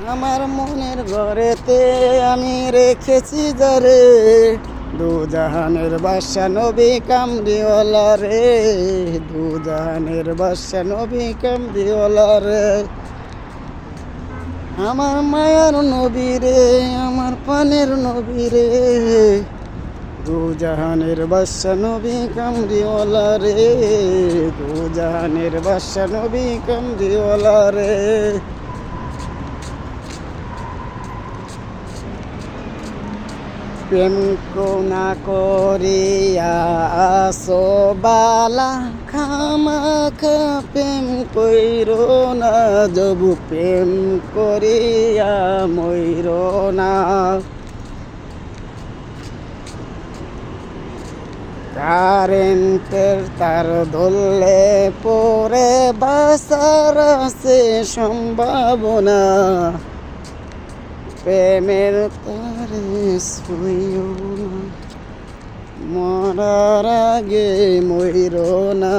আমার মনের ঘরেতে আমি রেখেছি যারে, দু জাহানের বাদশা নবী কামলিওয়ালা রে, দু জাহানের বাদশা নবী কামলিওয়ালা রে। আমার মায়ার নবী রে, আমার পানের নবী রে, দু জাহানের বাদশা নবী কামলিওয়ালা রে, দু জাহানের বাদশা নবী কামলিওয়ালা রে। প্রেম না করিয়া আসো বালা, খামাখা প্রেম কইর না, যবু প্রেম করিয়া মইর না। কারেন্টের তার ধরলে পরে বাসার আছে সম্ভাবনা, প্রেমের তারে ছুঁইও না, মরার আগে মইর না।